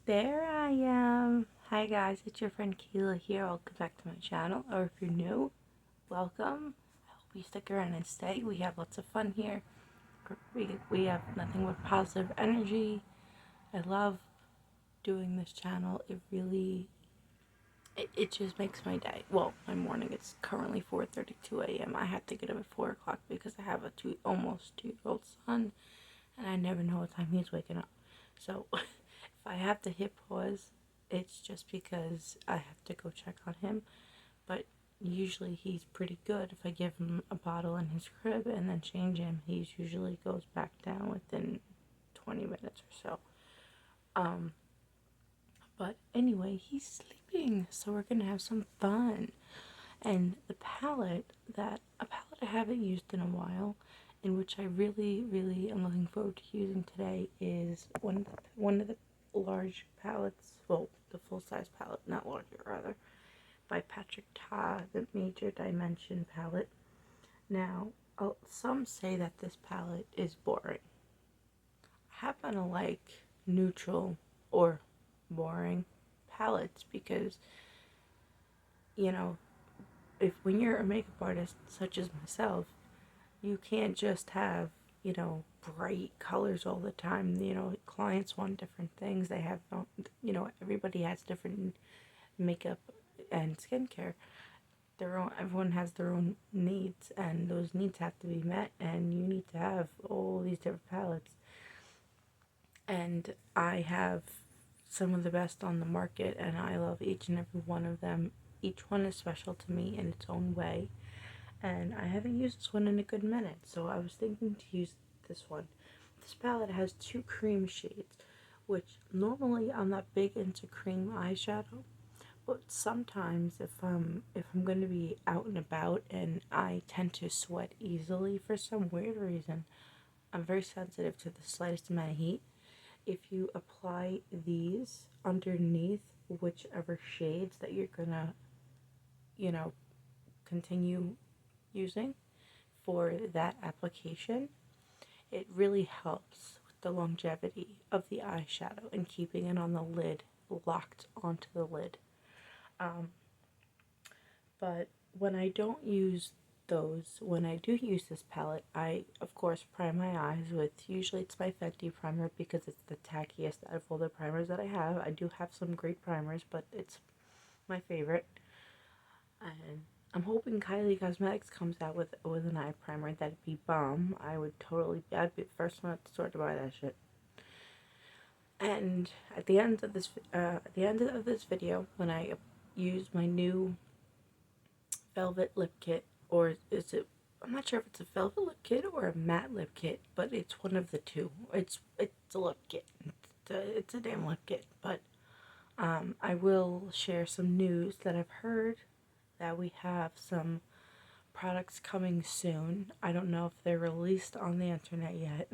There I am. Hi guys, it's your friend Kayla here. Welcome back to my channel, or if you're new, welcome. I hope you stick around and stay. We have lots of fun here. We have nothing but positive energy. I love doing this channel. It just makes my day. Well, my morning. It's currently 4:32 a.m. I have to get up at 4 o'clock because I have a almost 2-year-old son, and I never know what time he's waking up. So if I have to hit pause, it's just because I have to go check on him. But usually he's pretty good. If I give him a bottle in his crib and then change him, he usually goes back down within 20 minutes or so. But anyway, he's sleeping, so we're gonna have some fun. And a palette I haven't used in a while, in which I really am looking forward to using today, is one of the large palettes, well, the full size palette, not larger rather, by Patrick Ta, the Major Dimension palette. Now, some say that this palette is boring. I happen to like neutral or boring palettes because, you know, if when you're a makeup artist such as myself, you can't just have, bright colors all the time. Clients want different things. They have, everybody has different makeup and skincare. Everyone has their own needs, and those needs have to be met, and you need to have all these different palettes. And I have some of the best on the market, and I love each and every one of them. Each one is special to me in its own way, and I haven't used this one in a good minute, so I was thinking to use this one. This palette has 2 cream shades, which normally I'm not big into cream eyeshadow, but sometimes if I'm going to be out and about and I tend to sweat easily for some weird reason, I'm very sensitive to the slightest amount of heat. If you apply these underneath whichever shades that you're gonna, continue using for that application, it really helps with the longevity of the eyeshadow and keeping it on the lid, locked onto the lid. But when I don't use when I do use this palette, I of course prime my eyes with, usually it's my Fenty primer because it's the tackiest out of all the primers that I have. I do have some great primers, but it's my favorite. And I'm hoping Kylie Cosmetics comes out with an eye primer. That'd be bomb. I'd be the first one at the store to buy that shit. And at the end of this video, when I use my new velvet lip kit, or is it? I'm not sure if it's a velvet lip kit or a matte lip kit, but it's one of the two. It's a lip kit. It's a damn lip kit. But I will share some news that I've heard, that we have some products coming soon. I don't know if they're released on the internet yet.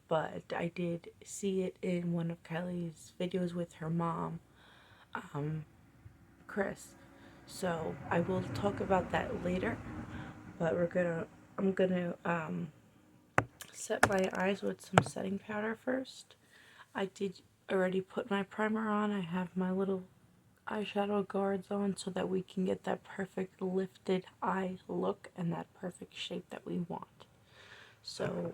But I did see it in one of Kylie's videos with her mom, Chris. So I will talk about that later. But I'm gonna set my eyes with some setting powder first. I did already put my primer on. I have my little eyeshadow guards on so that we can get that perfect lifted eye look and that perfect shape that we want. So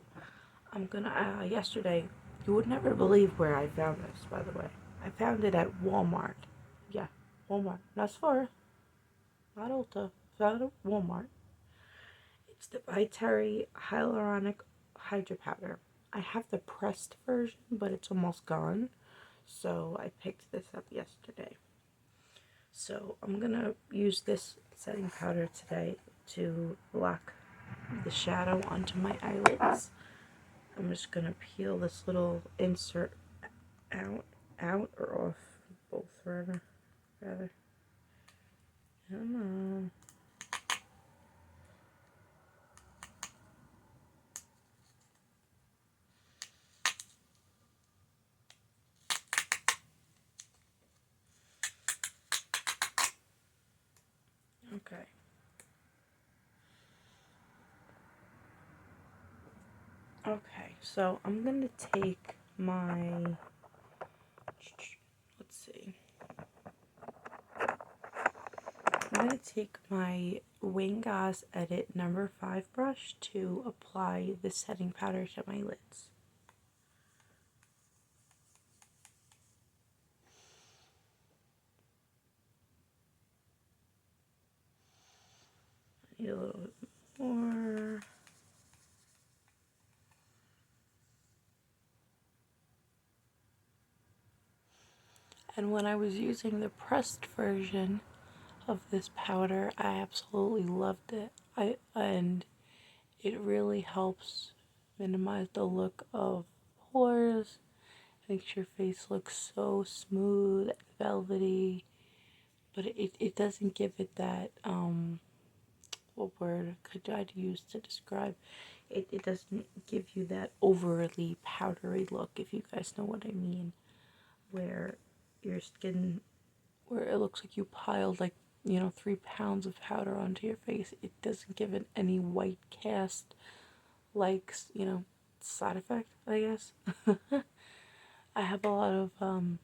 I'm gonna, yesterday, you would never believe where I found this, by the way. I found it at Walmart. Yeah, Walmart. Not Sephora, not Ulta. Found it at Walmart. It's the By Terry Hyaluronic Hydra Powder. I have the pressed version, but it's almost gone. So I picked this up yesterday. So I'm gonna use this setting powder today to lock the shadow onto my eyelids. I'm just gonna peel this little insert out or off, both rather. Come on. Okay. Okay, so I'm gonna take my take my Wayne Goss Edit number 5 brush to apply the setting powder to my lids. I need a little bit more. And when I was using the pressed version of this powder, I absolutely loved it. And it really helps minimize the look of pores, makes your face look so smooth and velvety, but it doesn't give it that, what word could I use to describe? It doesn't give you that overly powdery look, if you guys know what I mean, where your skin, where it looks like you piled like, 3 pounds of powder onto your face. It doesn't give it any white cast, like, side effect, I guess. I have a lot of, one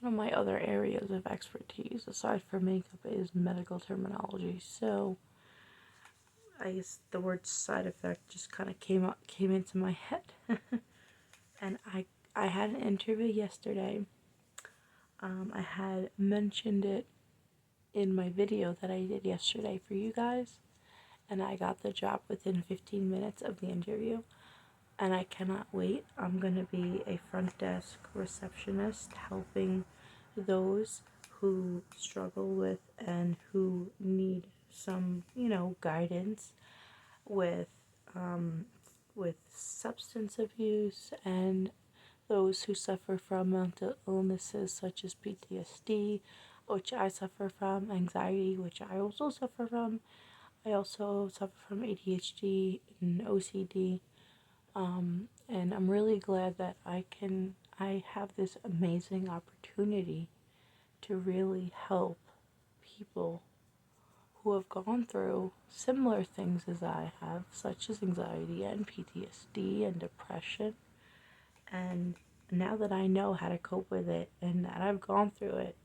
of my other areas of expertise, aside from makeup, is medical terminology, so I guess the word side effect just kind of came into my head. And I had an interview yesterday. I had mentioned it in my video that I did yesterday for you guys, and I got the job within 15 minutes of the interview, and I cannot wait. I'm going to be a front desk receptionist helping those who struggle with and who need some, guidance with with substance abuse, and those who suffer from mental illnesses such as PTSD, which I suffer from, anxiety, which I also suffer from. I also suffer from ADHD and OCD. And I'm really glad that I have this amazing opportunity to really help people who have gone through similar things as I have, such as anxiety and PTSD and depression. And now that I know how to cope with it and that I've gone through it,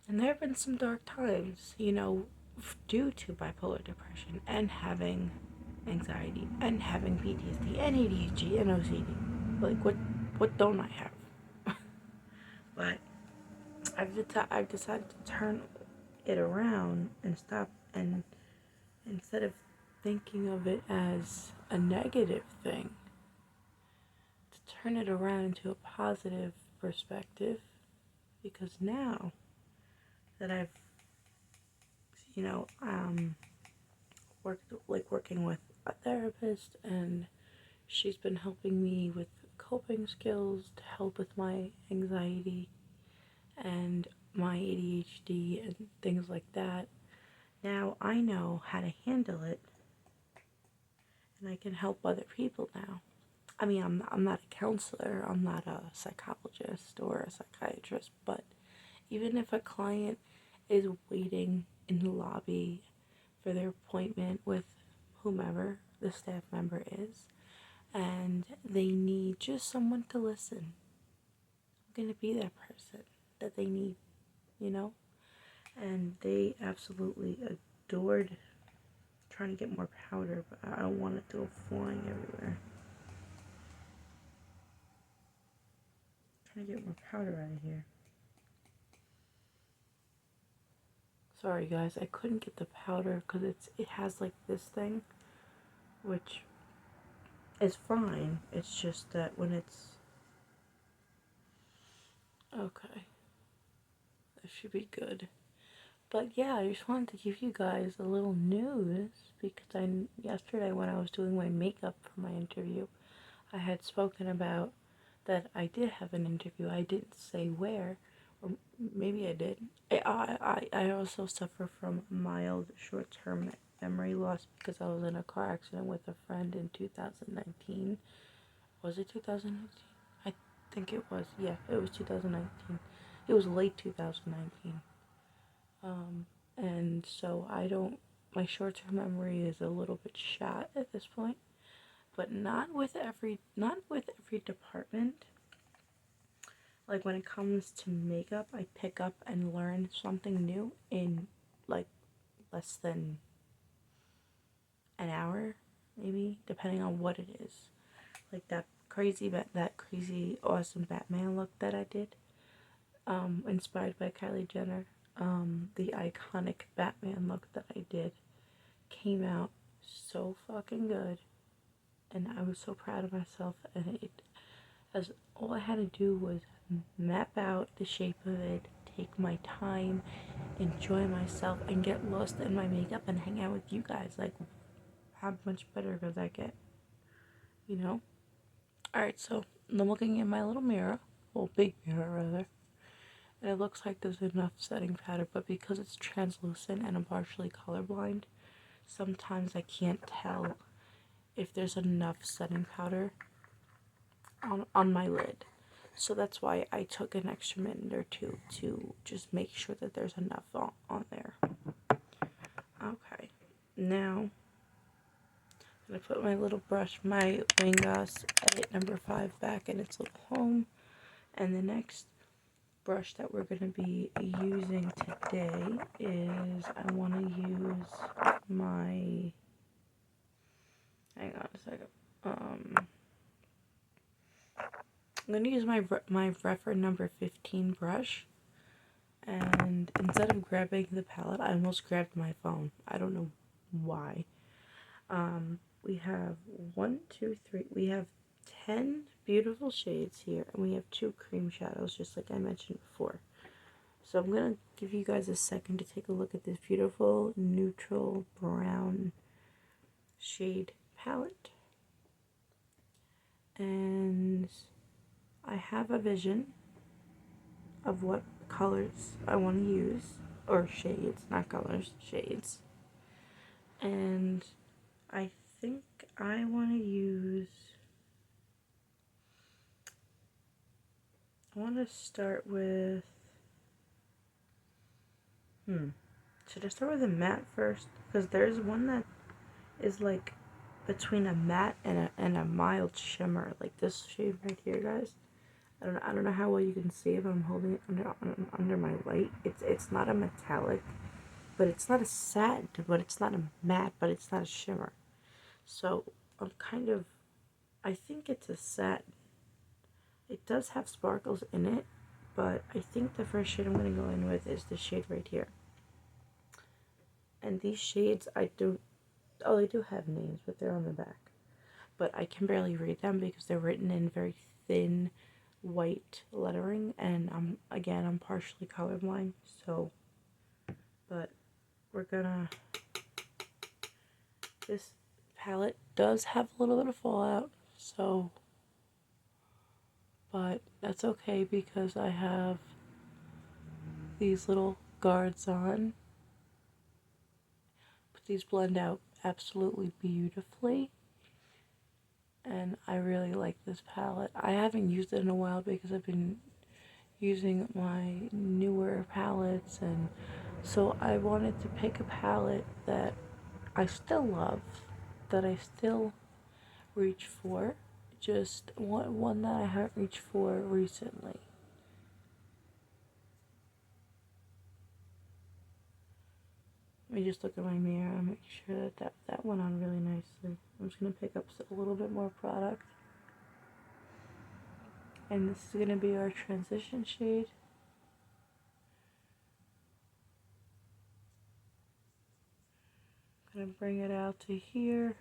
and there have been some dark times, due to bipolar depression and having anxiety and having PTSD and ADHD and OCD. Like, what don't I have? But I've decided to turn it around and stop, and instead of thinking of it as a negative thing, to turn it around into a positive perspective, because now that I've, working with a therapist, and she's been helping me with coping skills to help with my anxiety and my ADHD and things like that. Now I know how to handle it, and I can help other people now. I mean, I'm not a counselor, I'm not a psychologist or a psychiatrist, but even if a client is waiting in the lobby for their appointment with whomever the staff member is, and they need just someone to listen, I'm going to be that person that they need, you know? And they absolutely adored trying to get more powder, but I don't want it to go flying everywhere. Trying to get more powder out of here. Sorry guys, I couldn't get the powder because it has like this thing, which is fine. It's just that when it's okay, that should be good. But yeah, I just wanted to give you guys a little news because yesterday when I was doing my makeup for my interview, I had spoken about that I did have an interview. I didn't say where, or maybe I did. I also suffer from mild short-term memory loss because I was in a car accident with a friend in 2019. Was it 2019? I think it was. Yeah, it was 2019. It was late 2019. And so my short-term memory is a little bit shot at this point, but not with every department. Like when it comes to makeup, I pick up and learn something new in like less than an hour, maybe, depending on what it is. Like that crazy awesome Batman look that I did, inspired by Kylie Jenner. The iconic Batman look that I did came out so fucking good, and I was so proud of myself. And as all I had to do was map out the shape of it, take my time, enjoy myself, and get lost in my makeup and hang out with you guys. Like, how much better could that get? You know? Alright, so I'm looking in my little mirror, well, big mirror rather, and it looks like there's enough setting powder, but because it's translucent and I'm partially colorblind, sometimes I can't tell if there's enough setting powder on my lid. So that's why I took an extra minute or two to just make sure that there's enough on there. Okay, now I'm going to put my little brush, my Wingos Edit number 5 back in its little home. And the next brush that we're going to be using today is, I want to use my, hang on a second, I'm going to use my Rephr number 15 brush, and instead of grabbing the palette, I almost grabbed my phone. I don't know why. We have 10 beautiful shades here, and we have 2 cream shadows, just like I mentioned before. So I'm going to give you guys a second to take a look at this beautiful neutral brown shade palette. And I have a vision of what colors I want to use, or shades, not colors, shades. And I think I want to start with, should I start with a matte first? Because there's one that is like between a matte and a mild shimmer, like this shade right here, guys. I don't know how well you can see it, but I'm holding it under my light. It's not a metallic, but it's not a satin, but it's not a matte, but it's not a shimmer. So I think it's a satin. It does have sparkles in it, but I think the first shade I'm going to go in with is the shade right here. And these shades, they do have names, but they're on the back. But I can barely read them because they're written in very thin white lettering, and I'm partially colorblind, so, but this palette does have a little bit of fallout, so, but that's okay because I have these little guards on. But these blend out absolutely beautifully, and I really like this palette. I haven't used it in a while because I've been using my newer palettes, and so I wanted to pick a palette that I still love, that I still reach for, just one that I haven't reached for recently. Let me just look at my mirror and make sure that went on really nicely. I'm just going to pick up a little bit more product. And this is going to be our transition shade. I'm going to bring it out to here.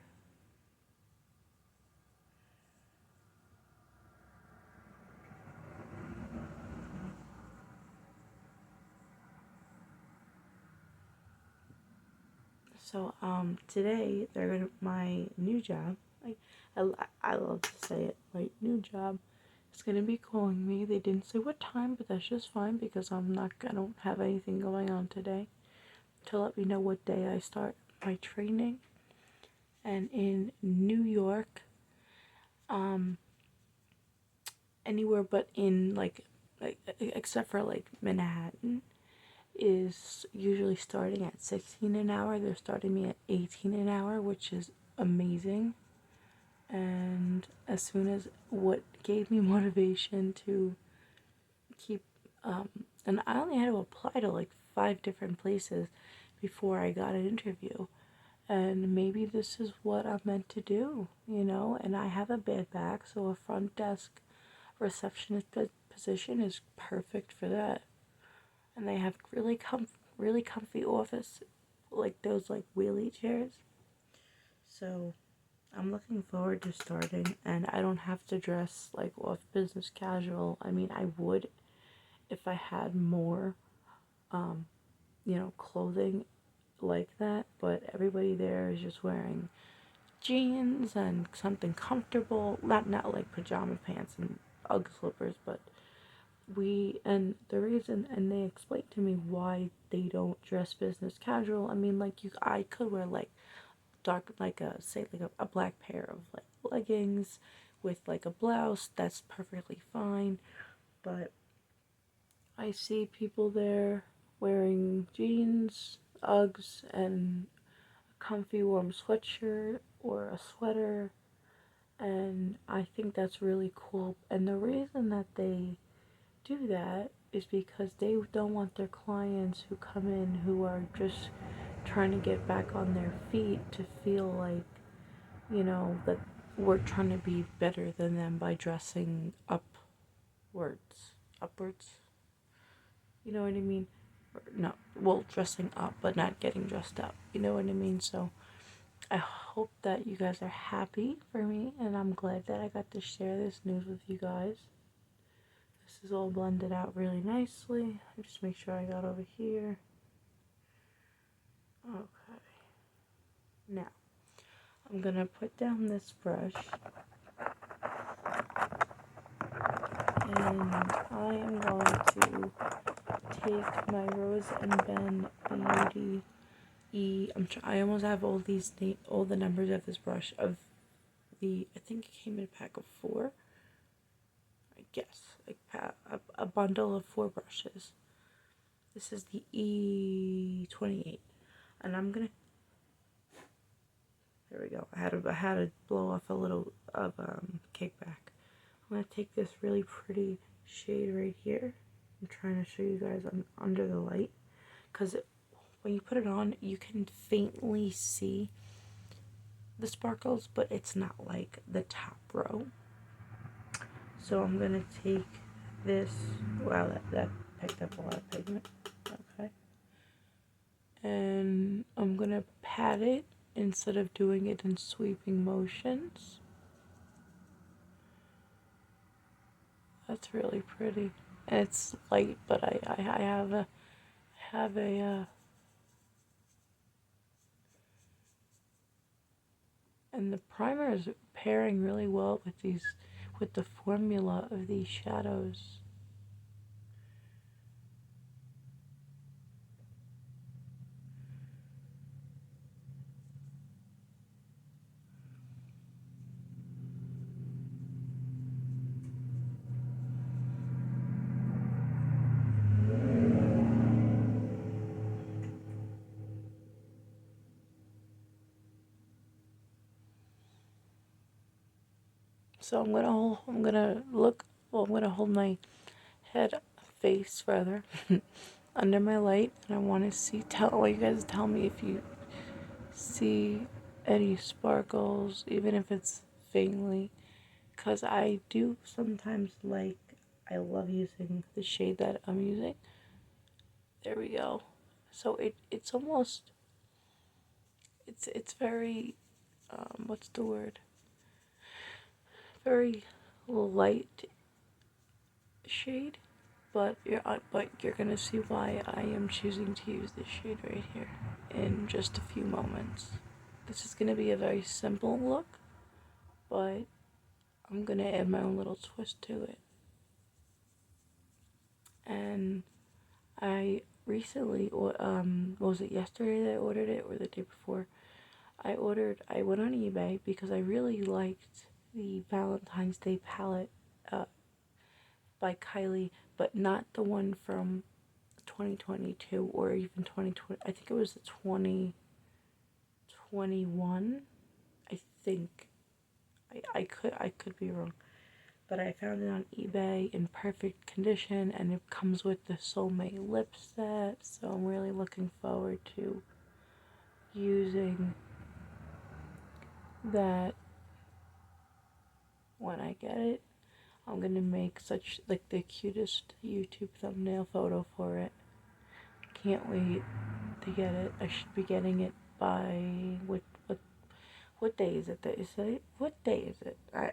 So today my new job, I love to say it, my new job is gonna be calling me. They didn't say what time, but that's just fine because I don't have anything going on today, to let me know what day I start my training. And in New York, anywhere but in like except for like Manhattan, is usually starting at 16 an hour. They're starting me at 18 an hour, which is amazing. And as soon as what gave me motivation to keep, and I only had to apply to like 5 different places before I got an interview. And maybe this is what I'm meant to do, and I have a bad back, so a front desk receptionist position is perfect for that. And they have really comfy office, like those like wheelie chairs. So I'm looking forward to starting, and I don't have to dress like off business casual. I mean, I would if I had more, clothing like that, but everybody there is just wearing jeans and something comfortable, not like pajama pants and Ugg slippers, but and they explained to me why they don't dress business casual. I mean, like I could wear like dark, like a black pair of like leggings with like a blouse. That's perfectly fine. But I see people there wearing jeans, Uggs, and a comfy warm sweatshirt or a sweater, and I think that's really cool. And the reason that they do that is because they don't want their clients who come in who are just trying to get back on their feet to feel like, that we're trying to be better than them by dressing upwards. You know what I mean? Or, no, well, dressing up, but not getting dressed up. You know what I mean? So I hope that you guys are happy for me, and I'm glad that I got to share this news with you guys. This is all blended out really nicely. I'll just make sure I got over here. Okay. Now, I'm gonna put down this brush, and I am going to take my Rose and Ben Beauty I almost have all the numbers of this brush I think it came in a pack of 4. I guess like a bundle of 4 brushes. This is the E28, and I'm gonna. There we go. I had to blow off a little of kickback. I'm gonna take this really pretty shade right here. I'm trying to show you guys under the light, because when you put it on, you can faintly see the sparkles, but it's not like the top row. So I'm gonna take this. Wow, that picked up a lot of pigment. Okay. And I'm gonna pat it instead of doing it in sweeping motions. That's really pretty. And it's light, but I have a and the primer is pairing really well with the formula of these shadows. So I'm gonna hold my face rather, under my light, and I want to want you guys to tell me if you see any sparkles, even if it's faintly, because I do sometimes I love using the shade that I'm using. There we go. So it's almost, it's very, what's the word? Very light shade, but you're gonna see why I am choosing to use this shade right here in just a few moments. This is gonna be a very simple look, but I'm gonna add my own little twist to it. And I recently, was it yesterday that I ordered it, or the day before? I went on eBay because I really liked the Valentine's Day palette by Kylie, but not the one from 2022 or even 2020. I think it was the 2021. I think I could be wrong, but I found it on eBay in perfect condition, and it comes with the Soulmate lip set. So I'm really looking forward to using that when I get it. I'm gonna make such like the cutest YouTube thumbnail photo for it. Can't wait to get it. I should be getting it by what day is it? What day is it? I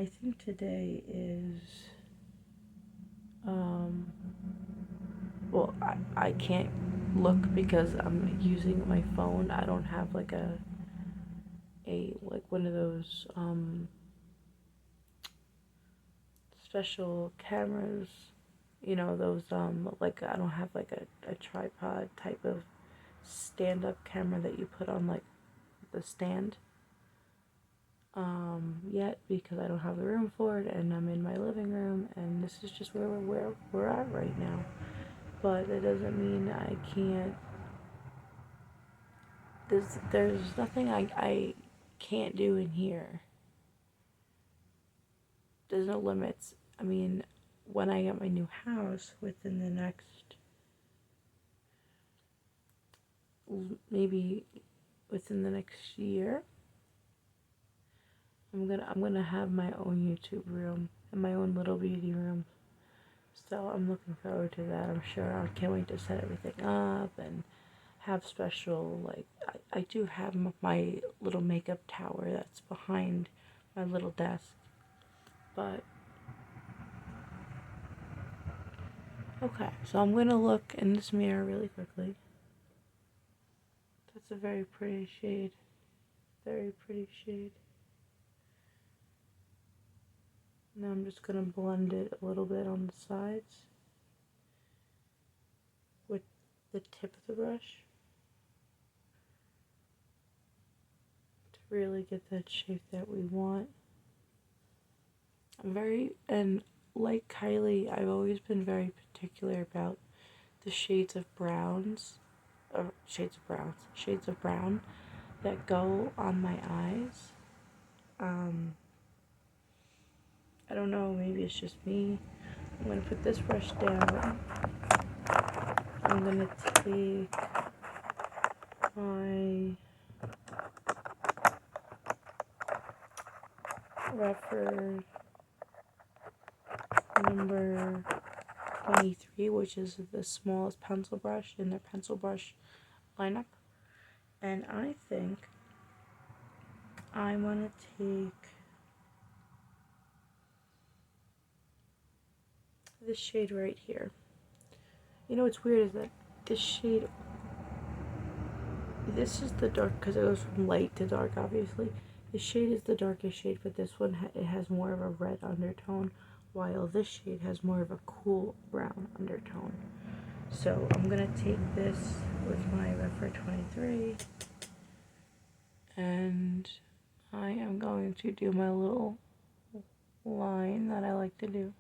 think today is well, I can't look because I'm using my phone. I don't have like a like one of those special cameras, those like I don't have like a tripod type of stand-up camera that you put on like the stand yet, because I don't have the room for it, and I'm in my living room, and this is just where we're at right now. But it doesn't mean I can't. There's nothing I can't do in here. There's no limits. I mean, when I get my new house within the next, maybe within the next year, I'm gonna have my own YouTube room and my own little beauty room. So I'm looking forward to that. I'm sure I can't wait to set everything up and have special, like, I do have my little makeup tower that's behind my little desk. But okay, so I'm gonna look in this mirror really quickly. That's a very pretty shade. Very pretty shade. Now I'm just gonna blend it a little bit on the sides with the tip of the brush to really get that shape that we want. And like Kylie, I've always been very particular about the shades of shades of brown that go on my eyes. I don't know, maybe it's just me. I'm gonna put this brush down. I'm gonna take my Rephr number 23, which is the smallest pencil brush in their pencil brush lineup. And I think I want to take this shade right here. You know what's weird is that this shade, this is the dark, because it goes from light to dark, obviously. This shade is the darkest shade, but this one, it has more of a red undertone, while this shade has more of a cool brown undertone. So I'm going to take this with my Rephr 23, and I am going to do my little line that I like to do.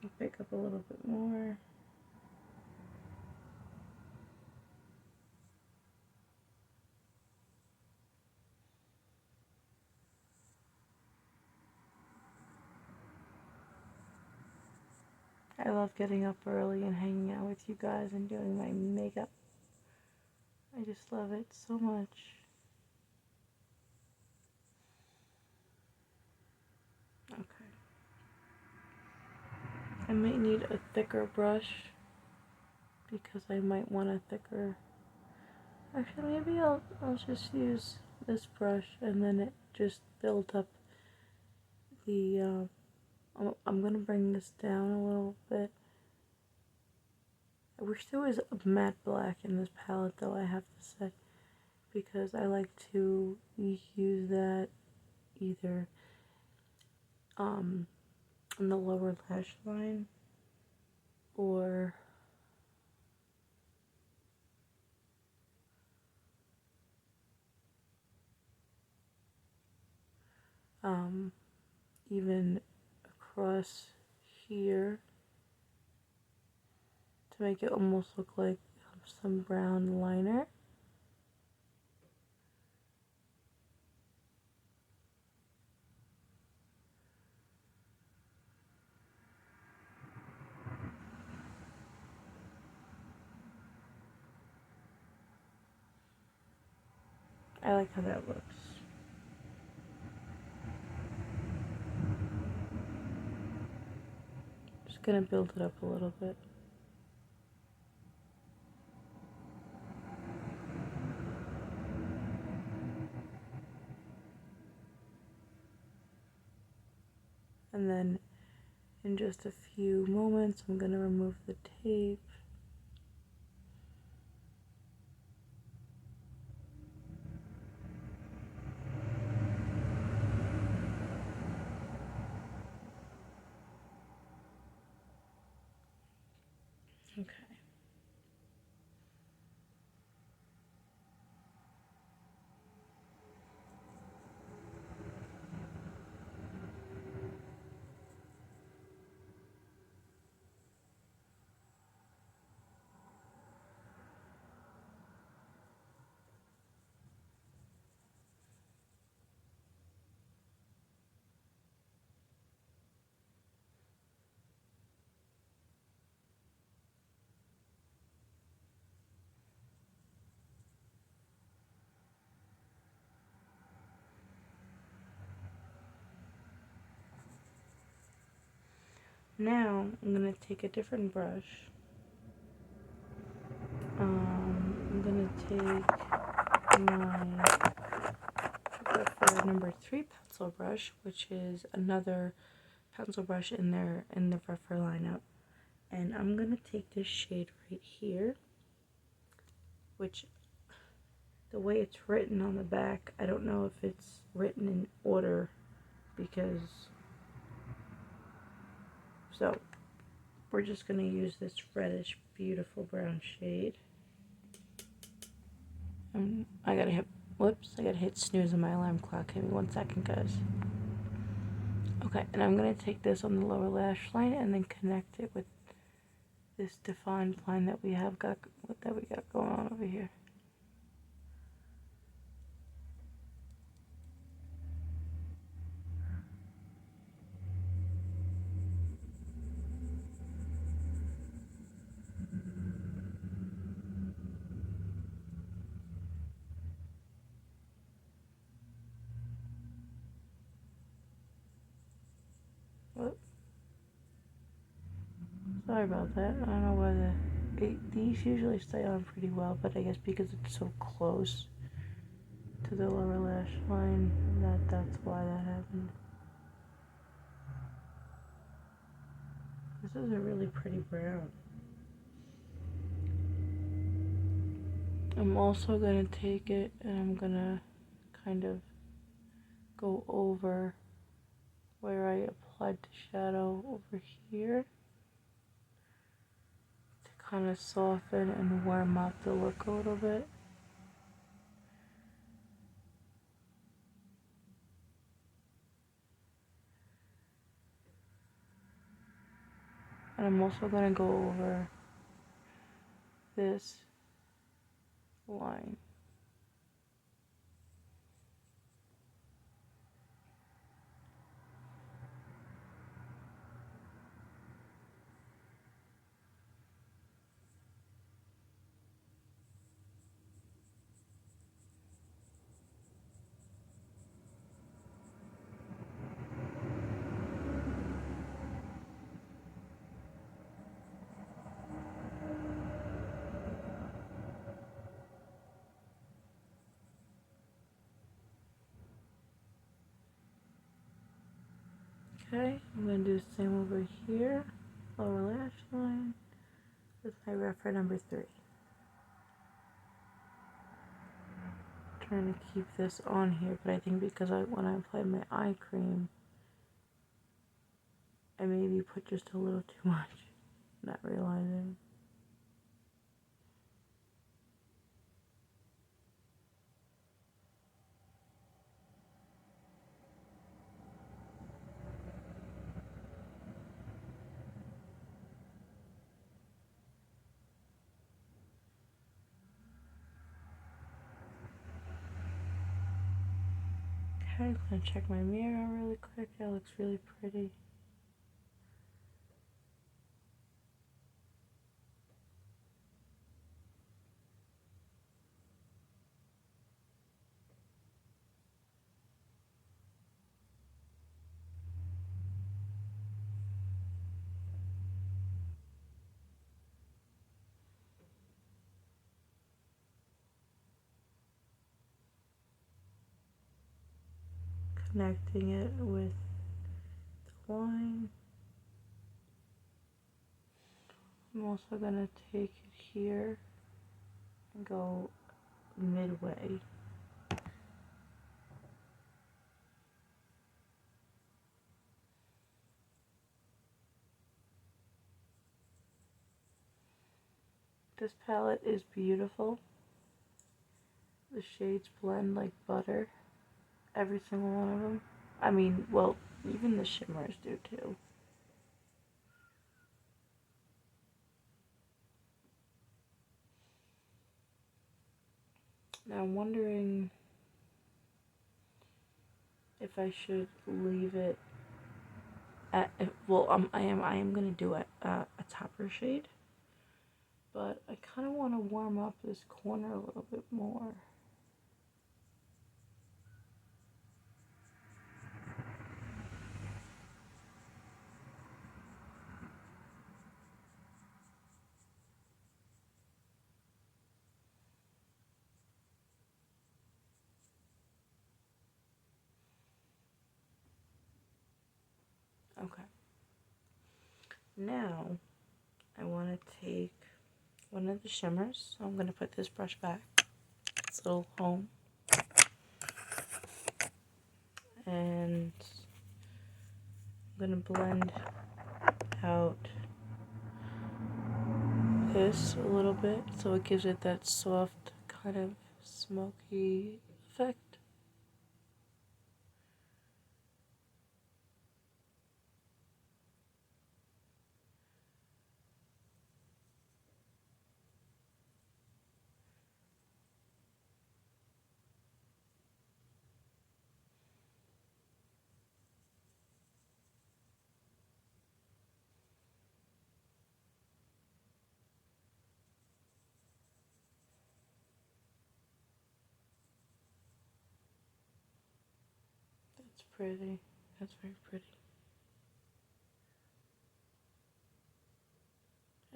I'll pick up a little bit more. I love getting up early and hanging out with you guys and doing my makeup. I just love it so much. Okay. I might need a thicker brush because I might want a thicker. Actually, maybe I'll just use this brush and then it just build up the. I'm gonna bring this down a little bit. I wish there was a matte black in this palette, though, I have to say, because I like to use that either on the lower lash line, or even across here to make it almost look like some brown liner. I like how that looks. Just gonna build it up a little bit. And then in just a few moments, I'm gonna remove the tape. Okay. Now I'm gonna take a different brush. I'm gonna take my Rephr number 3 pencil brush, which is another pencil brush in the Rephr lineup, and I'm gonna take this shade right here, which the way it's written on the back, I don't know if it's written in order, because so we're just gonna use this reddish beautiful brown shade. I gotta hit snooze on my alarm clock. Give me 1 second, guys. Okay, and I'm gonna take this on the lower lash line and then connect it with this defined line that we got going on over here. Whoop. Sorry about that. I don't know why these usually stay on pretty well, but I guess because it's so close to the lower lash line, that's why that happened. This is a really pretty brown. I'm also gonna take it and I'm gonna kind of go over where I applied the shadow over here to kind of soften and warm up the look a little bit. And I'm also going to go over this line. Okay, I'm going to do the same over here, lower lash line, with my Rephr number 3. Trying to keep this on here, but I think because when I applied my eye cream, I maybe put just a little too much. not realizing. Okay, I'm gonna check my mirror really quick. That looks really pretty. Connecting it with the line. I'm also gonna take it here and go midway. This palette is beautiful. The shades blend like butter. Every single one of them. I mean, well, even the shimmers do too. Now I'm wondering if I should leave it at, well, I am gonna do a topper shade, but I kind of want to warm up this corner a little bit more. Okay. Now I want to take one of the shimmers. So I'm gonna put this brush back. It's a little home. And I'm gonna blend out this a little bit so it gives it that soft kind of smoky effect. That's pretty. That's very pretty.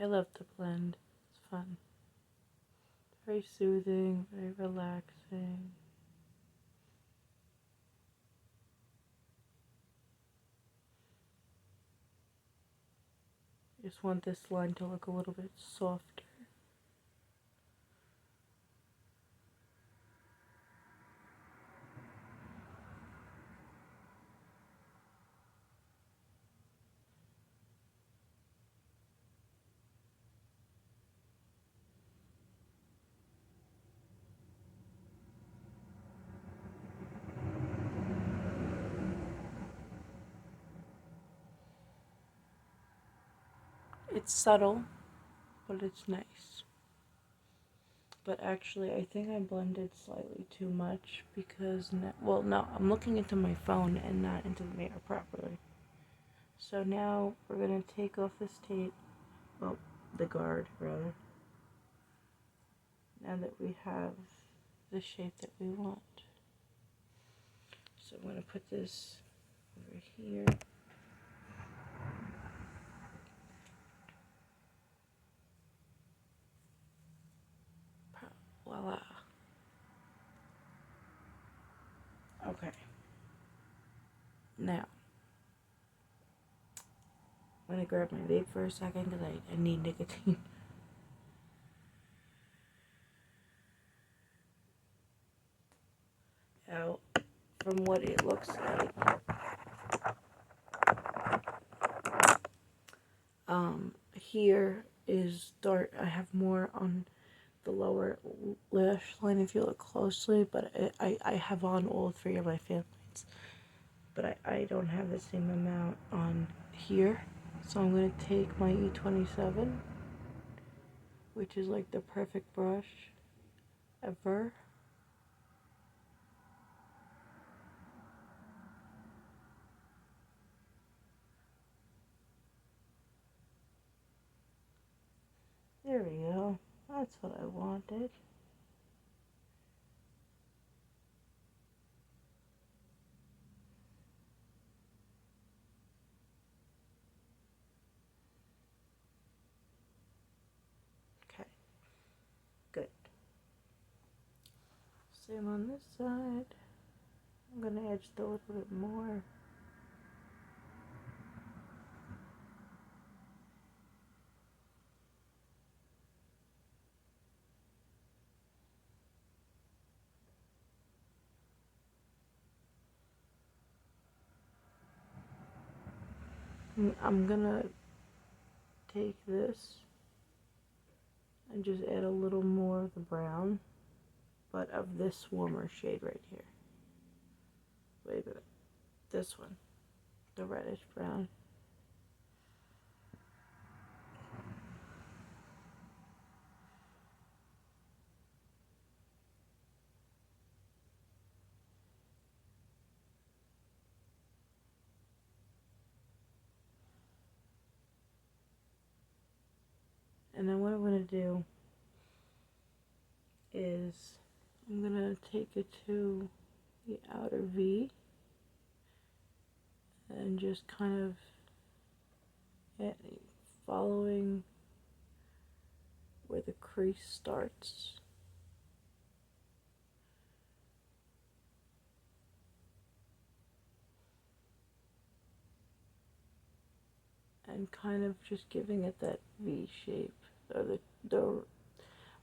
I love the blend. It's fun. Very soothing, very relaxing. I just want this line to look a little bit softer. It's subtle, but it's nice. But actually, I think I blended slightly too much because, well, no, I'm looking into my phone and not into the mirror properly. So now we're going to take off this tape, well, the guard, rather, now that we have the shape that we want. So I'm going to put this over here. Voila. Okay. Now, I'm going to grab my vape for a second because I need nicotine. Out from what it looks like. here is dark. I have more on the lower lash line if you look closely, but I have on all three of my families. But I don't have the same amount on here. So I'm going to take my E27, which is like the perfect brush ever. There we go. That's what I wanted. Okay, good. Same on this side. I'm gonna edge it a little bit more. I'm gonna take this and just add a little more of the brown, but of this warmer shade right here. Wait a minute. This one, the reddish brown. And then what I'm gonna do is I'm gonna take it to the outer V and just kind of following where the crease starts. And kind of just giving it that V shape,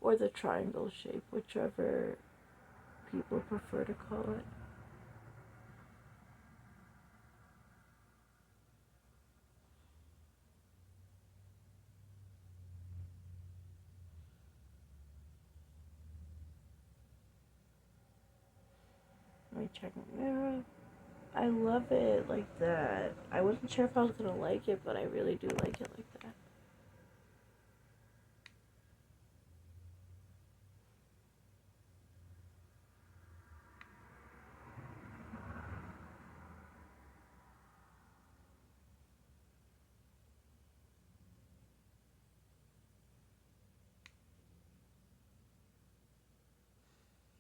or the triangle shape, whichever people prefer to call it. Let me check my mirror. I love it like that. I wasn't sure if I was gonna like it, but I really do like it like that.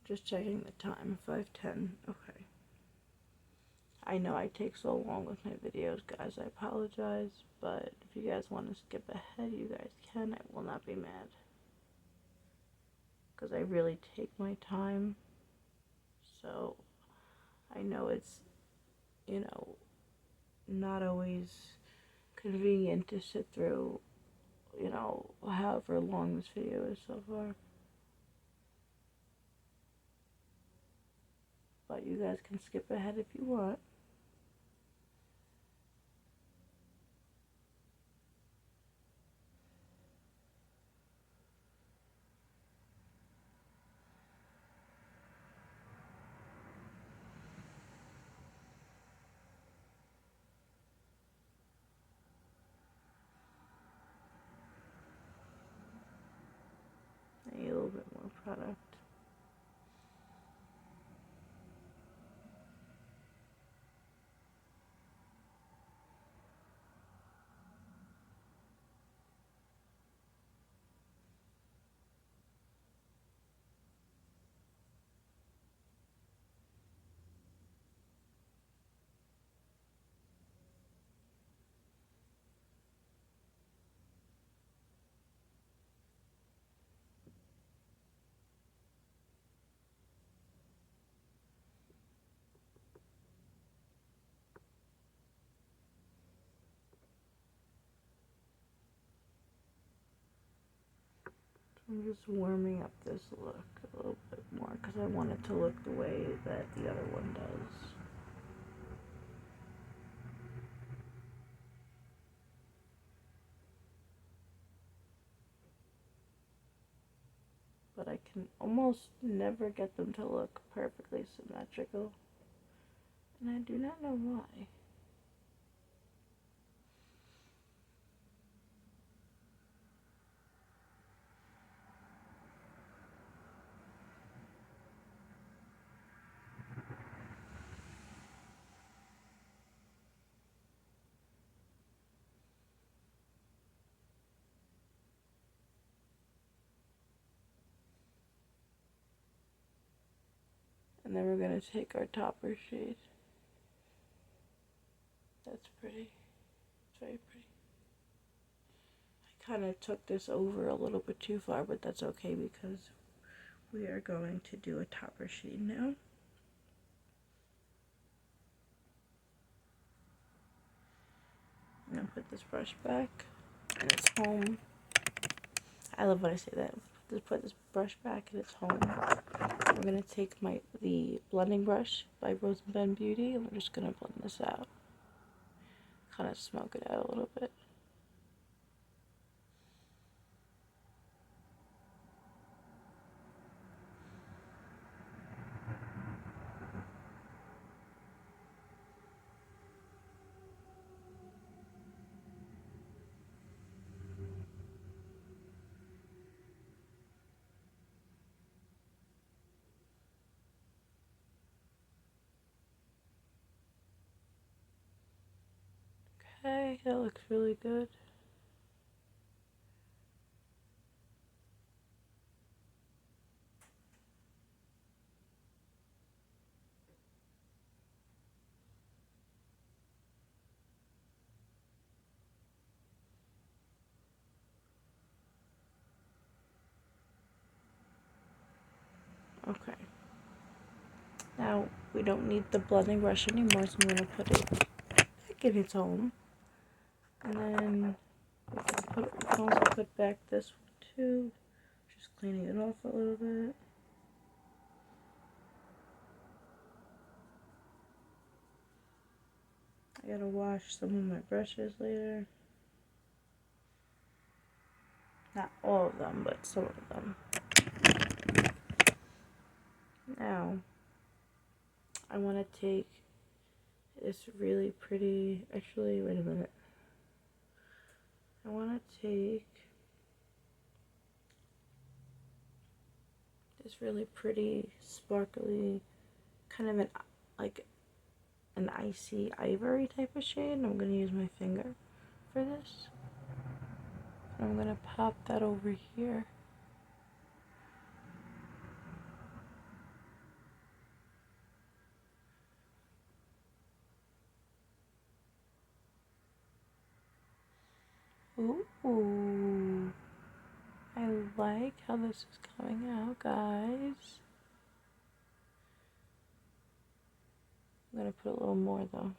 Just checking the time, 5:10. Okay. I know I take so long with my videos, guys. I apologize, but if you guys want to skip ahead, you guys can. I will not be mad. Because I really take my time. So, I know it's, not always convenient to sit through, however long this video is so far. But you guys can skip ahead if you want. I need a little bit more product. I'm just warming up this look a little bit more because I want it to look the way that the other one does. can almost never get them to look perfectly symmetrical. And I do not know why. And then we're going to take our topper shade. That's pretty. It's very pretty. I kind of took this over a little bit too far, but that's okay because we are going to do a topper shade now. I'm going to put this brush back and it's home. I love when I say that. Just put this brush back and it's home. I'm going to take the blending brush by Rose & Ben Beauty and we're just going to blend this out. Kind of smoke it out a little bit. Okay, that looks really good. Okay. Now, we don't need the blending brush anymore, so I'm going to put it back in its home. And then we can also put back this one too. Just cleaning it off a little bit. I gotta wash some of my brushes later. Not all of them, but some of them. Now, I want to take this really pretty, actually, wait a minute. I want to take this really pretty, sparkly, kind of an icy ivory type of shade, and I'm going to use my finger for this. And I'm going to pop that over here. Ooh, I like how this is coming out, guys. I'm gonna put a little more though.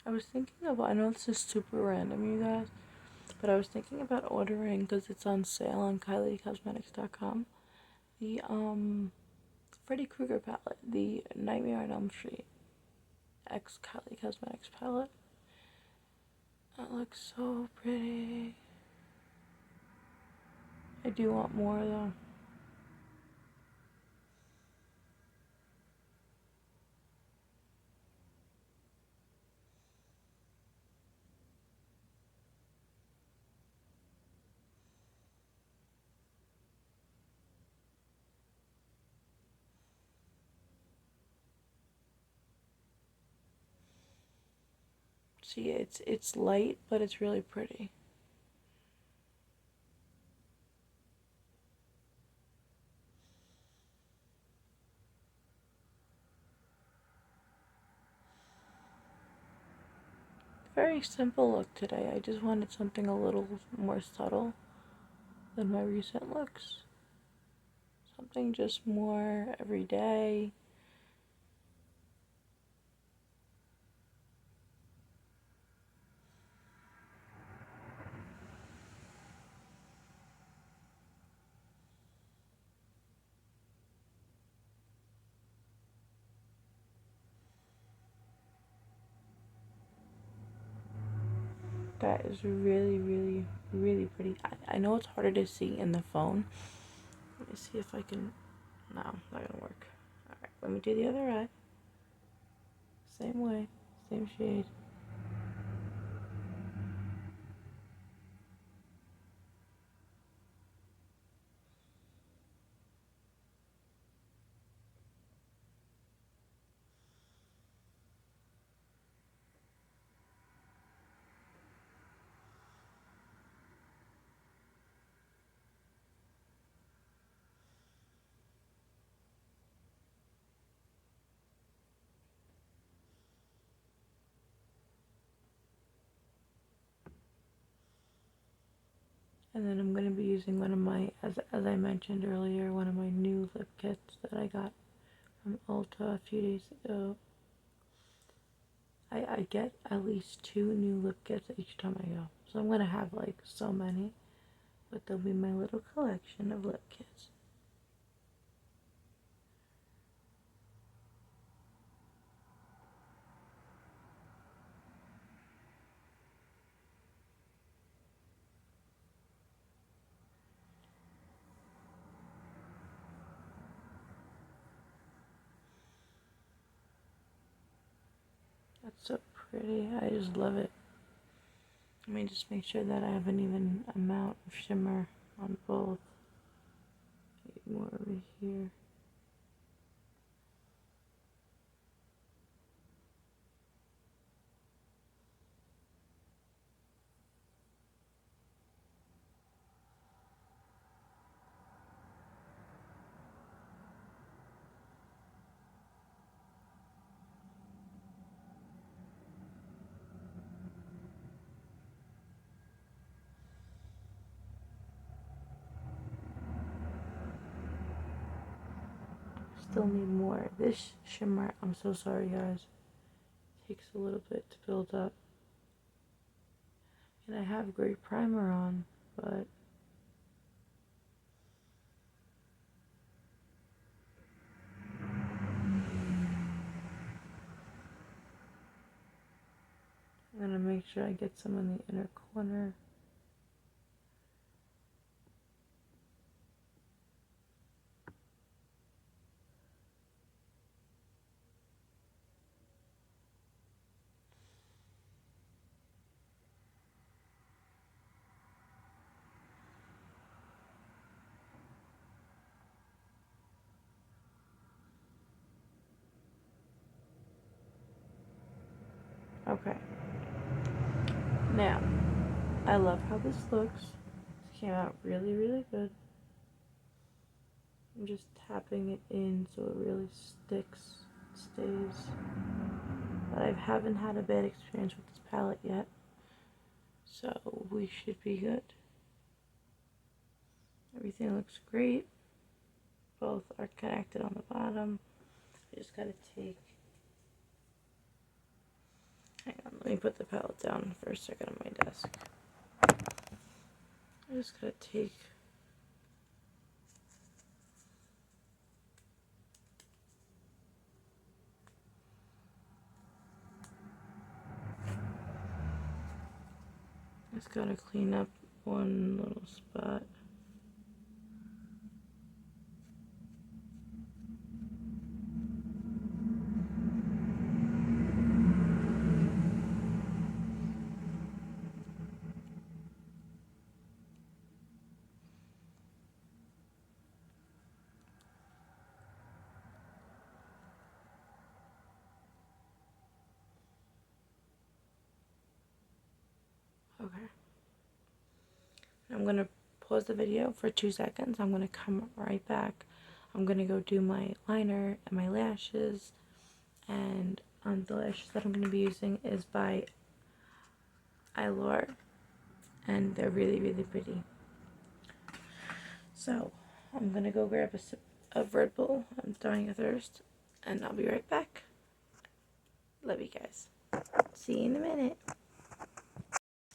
I was thinking of, I know this is super random, you guys, but I was thinking about ordering, because it's on sale on KylieCosmetics.com, the Freddy Krueger palette, the Nightmare on Elm Street X Kylie Cosmetics palette. That looks so pretty. I do want more though. See, it's light, but it's really pretty. Very simple look today. I just wanted something a little more subtle than my recent looks. Something just more everyday. That is really, really, really pretty. I know it's harder to see in the phone. Let me see if I can. No, not gonna work. Alright, let me do the other eye. Same way, same shade. And then I'm going to be using one of my, as I mentioned earlier, one of my new lip kits that I got from Ulta a few days ago. I get at least 2 new lip kits each time I go. So I'm going to have like so many. But they'll be my little collection of lip kits. That's so pretty. I just love it. Let me just make sure that I have an even amount of shimmer on both. Maybe more over here. Still need more. This shimmer, I'm so sorry guys, takes a little bit to build up. And I have great primer on, but I'm gonna make sure I get some in the inner corner. Okay. Now, I love how this looks. This came out really, really good. I'm just tapping it in so it really sticks, stays. But I haven't had a bad experience with this palette yet. So we should be good. Everything looks great. Both are connected on the bottom. I just gotta take. Hang on, let me put the palette down for a second on my desk. I just gotta take. Just gotta clean up one little spot. Okay. I'm gonna pause the video for 2 seconds. I'm gonna come right back. I'm gonna go do my liner and my lashes. And the lashes that I'm gonna be using is by Eylure. And they're really, really pretty. So, I'm gonna go grab a sip of Red Bull. I'm dying of thirst. And I'll be right back. Love you guys. See you in a minute.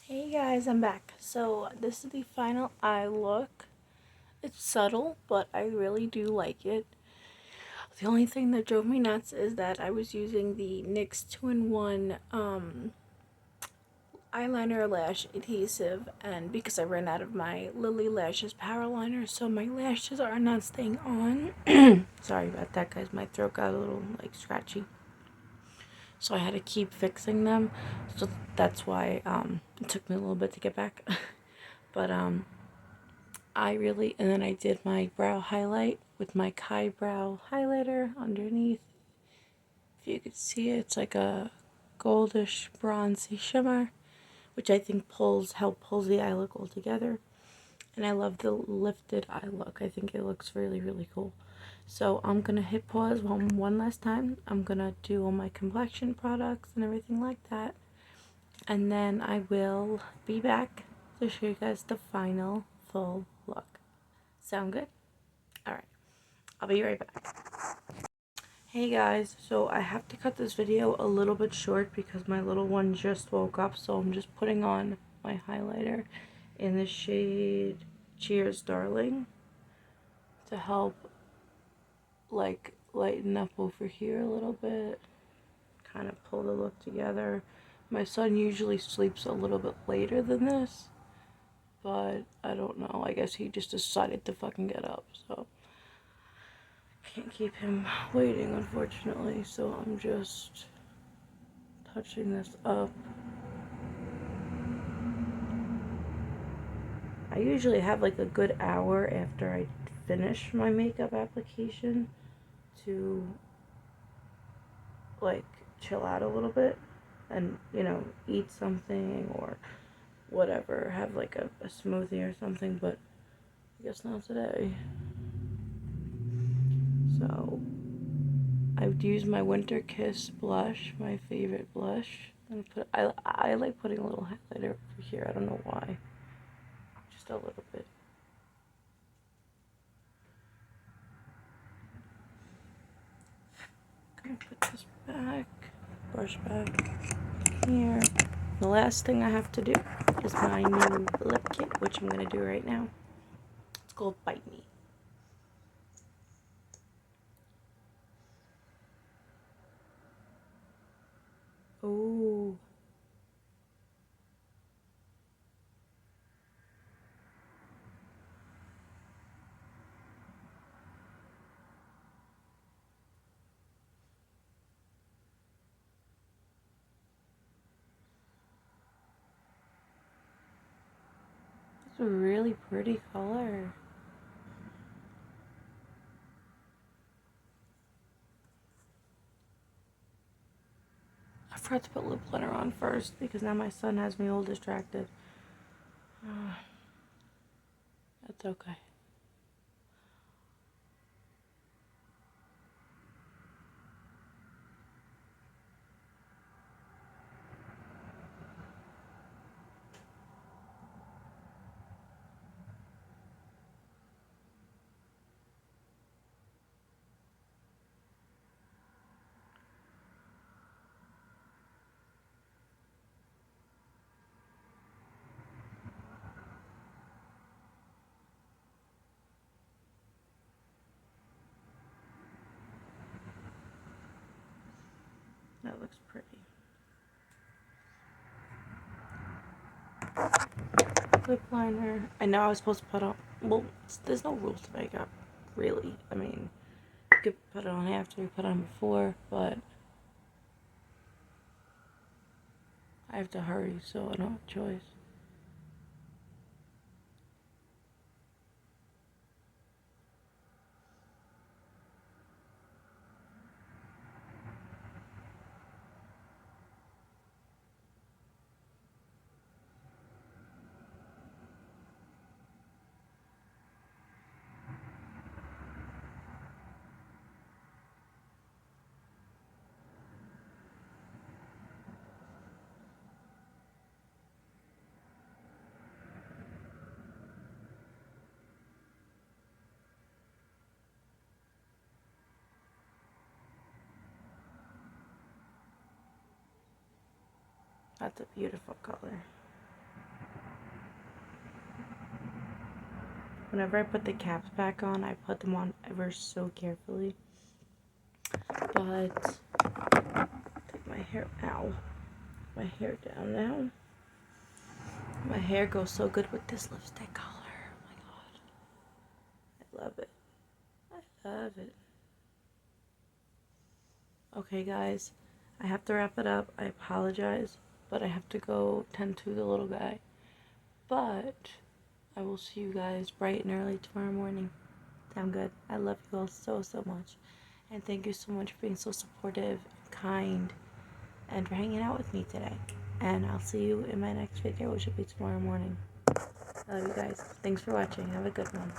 Hey guys, I'm back. So this is the final eye look. It's subtle, but I really do like it. The only thing that drove me nuts is that I was using the NYX 2-in-1 eyeliner, lash adhesive, and because I ran out of my Lily Lashes power liner, so my lashes are not staying on. Sorry about that, guys. My throat got a little like scratchy, so I had to keep fixing them. So that's why it took me a little bit to get back. But and then I did my brow highlight with my Kai brow highlighter underneath. If you could see it, it's like a goldish bronzy shimmer, which I think pulls the eye look all together. And I love the lifted eye look. I think it looks really, really cool. So I'm gonna hit pause one last time. I'm gonna do all my complexion products and everything like that, and then I will be back to show you guys the final full look. Sound good? Alright, I'll be right back. Hey guys, so I have to cut this video a little bit short because my little one just woke up, so I'm just putting on my highlighter in the shade Cheers Darling to help like lighten up over here a little bit, kind of pull the look together. My son usually sleeps a little bit later than this, but I don't know, I guess he just decided to fucking get up, so can't keep him waiting, unfortunately. So I'm just touching this up. I usually have like a good hour after I finish my makeup application to like chill out a little bit and, you know, eat something or whatever, have like a smoothie or something, but I guess not today. So I've used my Winter Kiss blush, my favorite blush. And I like putting a little highlighter over here. I don't know why. Just a little bit. Gonna put this back, brush back here. The last thing I have to do is my new lip kit, which I'm gonna do right now. It's called Bite Me. Oh. It's a really pretty color. I forgot to put lip liner on first because now my son has me all distracted. That's okay. That looks pretty. Lip liner. I know I was supposed to put on, well, there's no rules to makeup, really. I mean, you could put it on after, you put it on before, but I have to hurry, so I don't have a choice. That's a beautiful color. Whenever I put the caps back on, I put them on ever so carefully. But take my hair down now. My hair goes so good with this lipstick color. Oh my god. I love it. I love it. Okay, guys. I have to wrap it up. I apologize, but I have to go tend to the little guy. But I will see you guys bright and early tomorrow morning. Sound good? I love you all so, so much. And thank you so much for being so supportive, kind, and for hanging out with me today. And I'll see you in my next video, which will be tomorrow morning. I love you guys. Thanks for watching. Have a good one.